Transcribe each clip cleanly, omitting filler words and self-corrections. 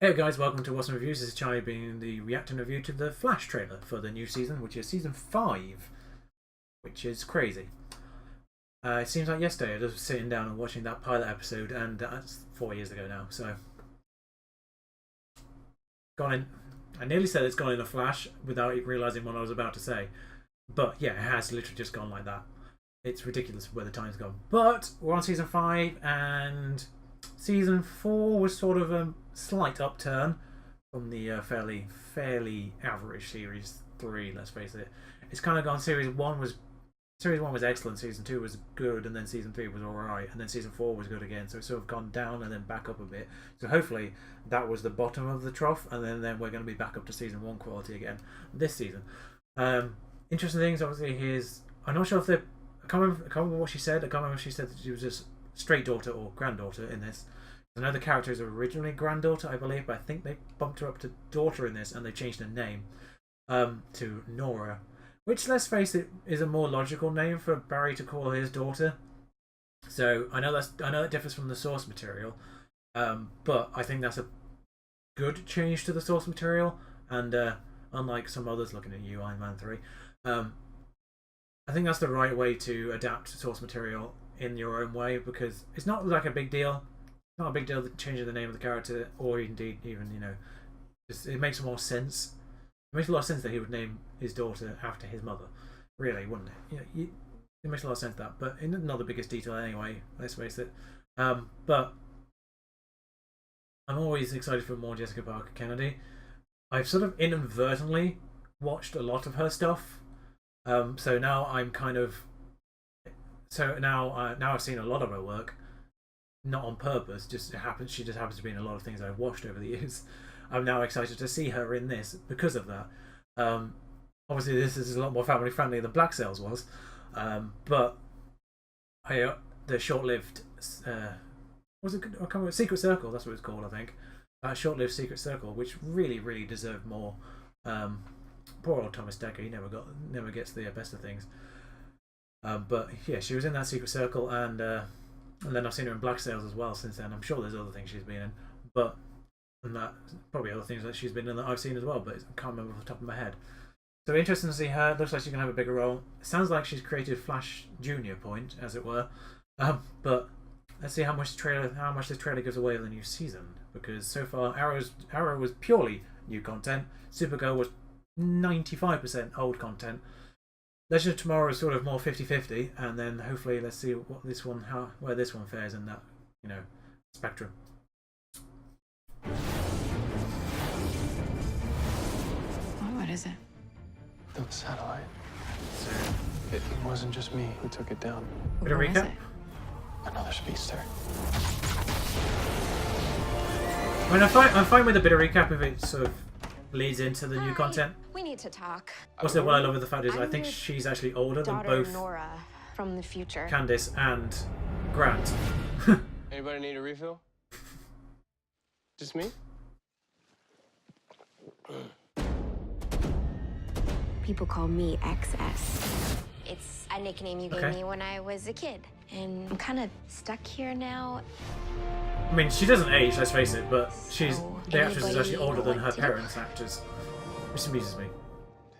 Hey guys, welcome to Awesome Reviews. This is Charlie being the reacting review to the Flash trailer for the new season, which is season 5, which is crazy. It seems like yesterday I was sitting down and watching that pilot episode, and that's 4 years ago now, so gone in. I nearly said it's gone in a flash without realising what I was about to say, but yeah, it has literally just gone like that. It's ridiculous where the time's gone. But we're on season 5, and season 4 was sort of a slight upturn from the fairly average series 3. Let's face it, it's kind of gone. Series 1 was excellent, season 2 was good, and then season 3 was alright, and then season 4 was good again. So it's sort of gone down and then back up a bit. So hopefully that was the bottom of the trough, and then we're going to be back up to season 1 quality again this season. Interesting things, obviously, here's I'm not sure if they're I can't remember what she said. I can't remember if she said that she was just straight daughter or granddaughter in this. I know the character is originally granddaughter, I believe, but I think they bumped her up to daughter in this, and they changed her name to Nora, which, let's face it, is a more logical name for Barry to call his daughter. So I know that differs from the source material, but I think that's a good change to the source material. And unlike some others, looking at you, Iron Man 3, I think that's the right way to adapt source material in your own way, because it's not like a big deal. It's not a big deal changing the name of the character, or indeed even it makes more sense. It makes a lot of sense that he would name his daughter after his mother, really, wouldn't it? It makes a lot of sense that, but not the biggest detail anyway. Let's face it. But I'm always excited for more Jessica Parker Kennedy. I've sort of inadvertently watched a lot of her stuff. So now I'm kind of now I've seen a lot of her work, not on purpose. She just happens to be in a lot of things I've watched over the years. I'm now excited to see her in this because of that. Obviously, this is a lot more family friendly than Black Sails was, but the short-lived was it? I can't remember, Secret Circle. That's what it's called, I think. Short-lived Secret Circle, which really deserved more. Poor old Thomas Dekker, he never gets the best of things. But yeah, she was in that Secret Circle, and then I've seen her in Black Sails as well since then. I'm sure there's other things she's been in, and that probably other things that she's been in that I've seen as well, but I can't remember off the top of my head. So interesting to see her. Looks like she's gonna have a bigger role. It sounds like she's created Flash Junior point, as it were. But let's see how much this trailer gives away of the new season, because so far Arrow was purely new content. Supergirl was 95% old content. Legend of Tomorrow is sort of more 50-50, and then hopefully let's see where this one fares in that spectrum. What is it? The satellite. So It wasn't just me who took it down. bit of What is recap. it? Another speedster. I mean, I'm fine with a bit of recap if it sort of leads into the new content. We need to talk. Also, what I love with the fact is I I'm think your she's actually older than Daughter both Nora from the future. Candice and Grant. Anybody need a refill? Just me? People call me XS. It's a nickname you gave Okay. me when I was a kid. And I'm kind of stuck here now. I mean, she doesn't age, let's face it, but So, the actress is actually anybody older than her want to? parents' actors, which amuses me.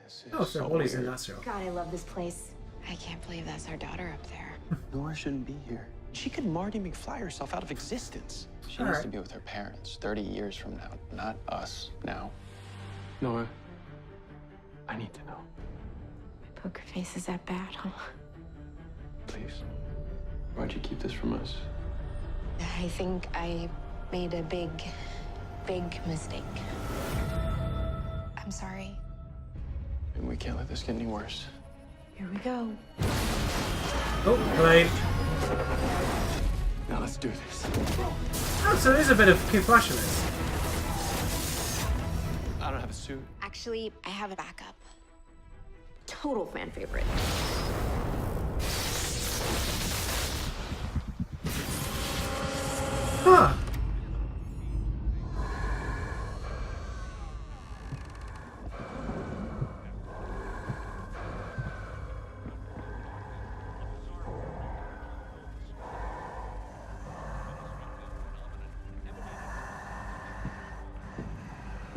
This is Oh, so Wally's in weird. that show. God, I love this place. I can't believe that's our daughter up there. Nora shouldn't be here. She could Marty McFly herself out of existence. She needs to be with her parents 30 years from now, not us now. Nora, I need to know. My poker face is that bad, huh? Please. Why'd you keep this from us? I think I made a big mistake. I'm sorry. And we can't let this get any worse. Here we go. Oh, plane. Now let's do this. Oh, so there's a bit of Kid Flash in this. I don't have a suit. Actually, I have a backup. Total fan favorite. Huh.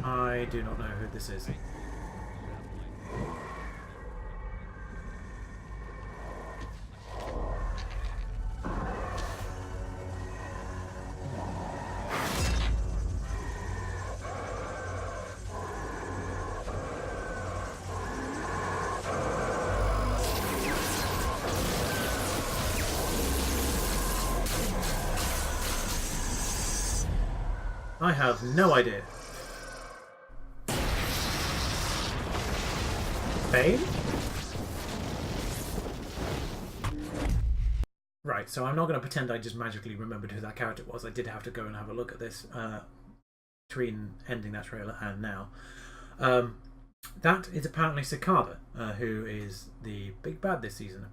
I do not know who this is. I have no idea. Bane? Right, so I'm not going to pretend I just magically remembered who that character was. I did have to go and have a look at this between ending that trailer and now. That is apparently Cicada, who is the big bad this season,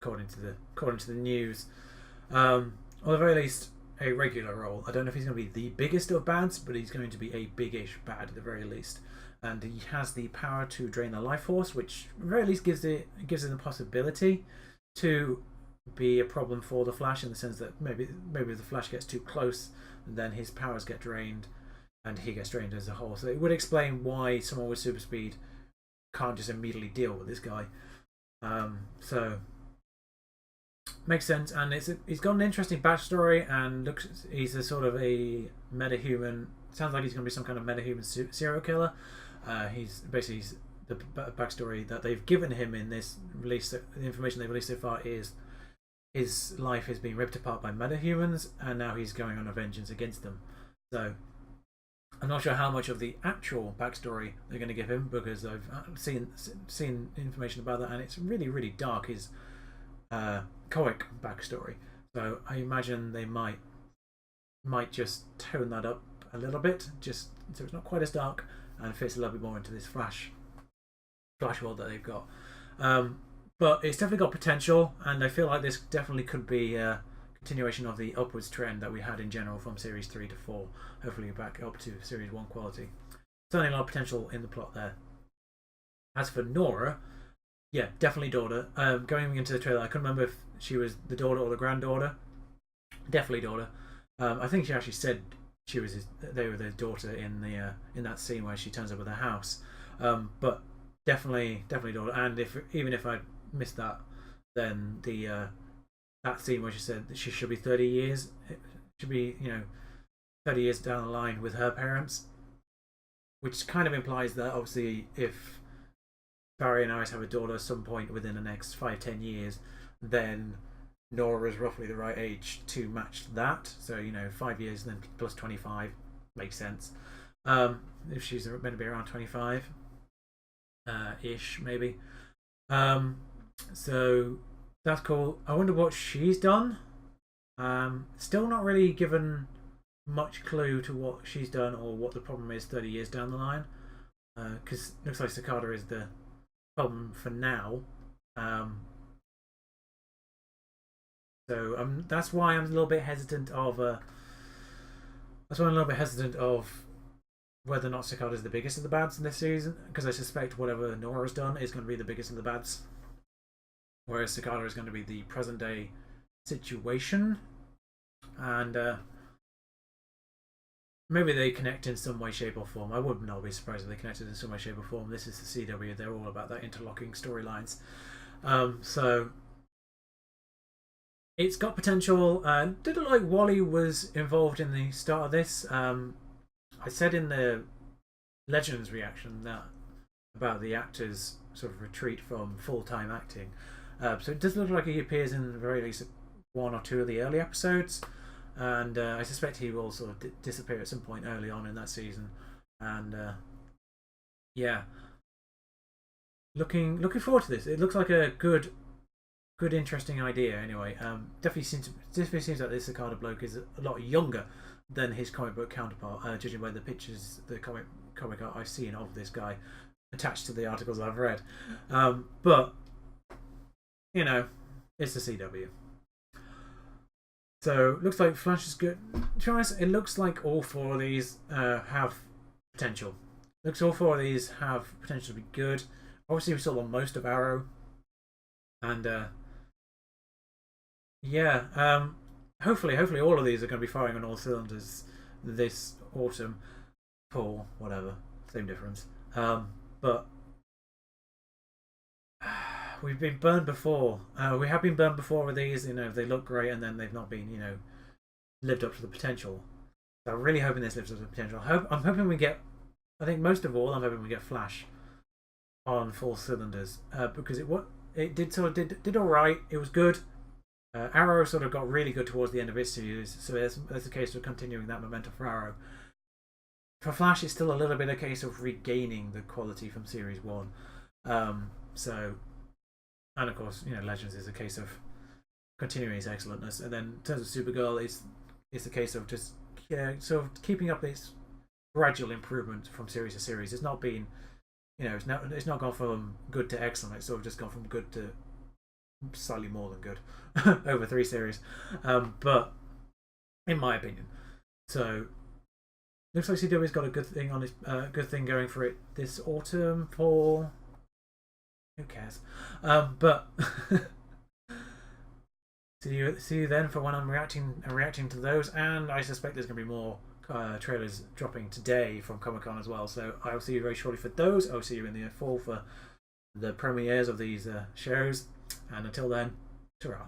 according to the news. Or at the very least, a regular role. I don't know if he's going to be the biggest of bads, but he's going to be a big-ish bad at the very least. And he has the power to drain the life force, which at the very least gives it the possibility to be a problem for the Flash, in the sense that maybe if the Flash gets too close, then his powers get drained, and he gets drained as a whole. So it would explain why someone with super speed can't just immediately deal with this guy. So makes sense, and he's got an interesting backstory, and he's a sort of a metahuman. Sounds like he's going to be some kind of metahuman serial killer. He's the backstory that they've given him in this release. The information they've released so far is his life is being ripped apart by metahumans, and now he's going on a vengeance against them. So I'm not sure how much of the actual backstory they're going to give him, because I've seen information about that, and it's really, really dark. His comic backstory. So I imagine they might just tone that up a little bit, just so it's not quite as dark and fits a little bit more into this Flash world that they've got. But it's definitely got potential, and I feel like this definitely could be a continuation of the upwards trend that we had in general from series 3 to 4. Hopefully back up to series 1 quality. Certainly a lot of potential in the plot there. As for Nora, yeah, definitely daughter. Going into the trailer, I couldn't remember if she was the daughter or the granddaughter. Definitely daughter. I think she actually said they were the daughter in that scene where she turns up at the house. But definitely daughter. And even if I missed that, then that scene where she said that she should be 30 years, it should be 30 years down the line with her parents, which kind of implies that obviously if Barry and Iris have a daughter at some point within the next 5-10 years, then Nora is roughly the right age to match that. So 5 years then plus 25 makes sense. If she's meant to be around 25 ish maybe. So that's cool. I wonder what she's done. Still not really given much clue to what she's done or what the problem is 30 years down the line. Because looks like Cicada is the problem for now. So that's why I'm a little bit hesitant of whether or not Cicada is the biggest of the bads in this season, because I suspect whatever Nora's done is going to be the biggest of the bads, whereas Cicada is going to be the present day situation, and maybe they connect in some way, shape or form. I would not be surprised if they connected in some way, shape or form. This is the CW, they're all about that interlocking storylines. So it's got potential. Did look like Wally was involved in the start of this. I said in the Legends reaction that about the actor's sort of retreat from full-time acting. So it does look like he appears in the very least 1 or 2 of the early episodes, and I suspect he will sort of disappear at some point early on in that season. And yeah, looking forward to this. It looks like a good interesting idea. Anyway, definitely seems like this Cicada bloke is a lot younger than his comic book counterpart, judging by the pictures, the comic art I've seen of this guy attached to the articles I've read. But it's the CW. So looks like Flash is good. To be honest, it looks like all 4 of these have potential. All 4 of these have potential to be good. Obviously, we saw most of Arrow, and yeah. Hopefully all of these are going to be firing on all cylinders this autumn. Paul, whatever, same difference. But we've been burned before. We have been burned before with these. You know, they look great and then they've not been, you know, lived up to the potential. So I'm really hoping this lives up to the potential. I'm hoping we get. I think most of all, I'm hoping we get Flash on full cylinders because it did all right. It was good. Arrow sort of got really good towards the end of its series, so there's a case of continuing that momentum for Arrow. For Flash, it's still a little bit a case of regaining the quality from Series 1. So, and of course, you know, Legends is a case of continuing its excellentness. And then in terms of Supergirl, it's a case of just sort of keeping up its gradual improvement from series to series. It's not been, you know, it's not gone from good to excellent. It's sort of just gone from good to slightly more than good over 3 series. But in my opinion, so looks like CW's got a good thing on his good thing going for it this autumn. For who cares? But see you then for when I'm reacting to those, and I suspect there's going to be more trailers dropping today from Comic-Con as well. So I'll see you very shortly for those. I'll see you in the fall for the premieres of these shows, and until then, ta-ra.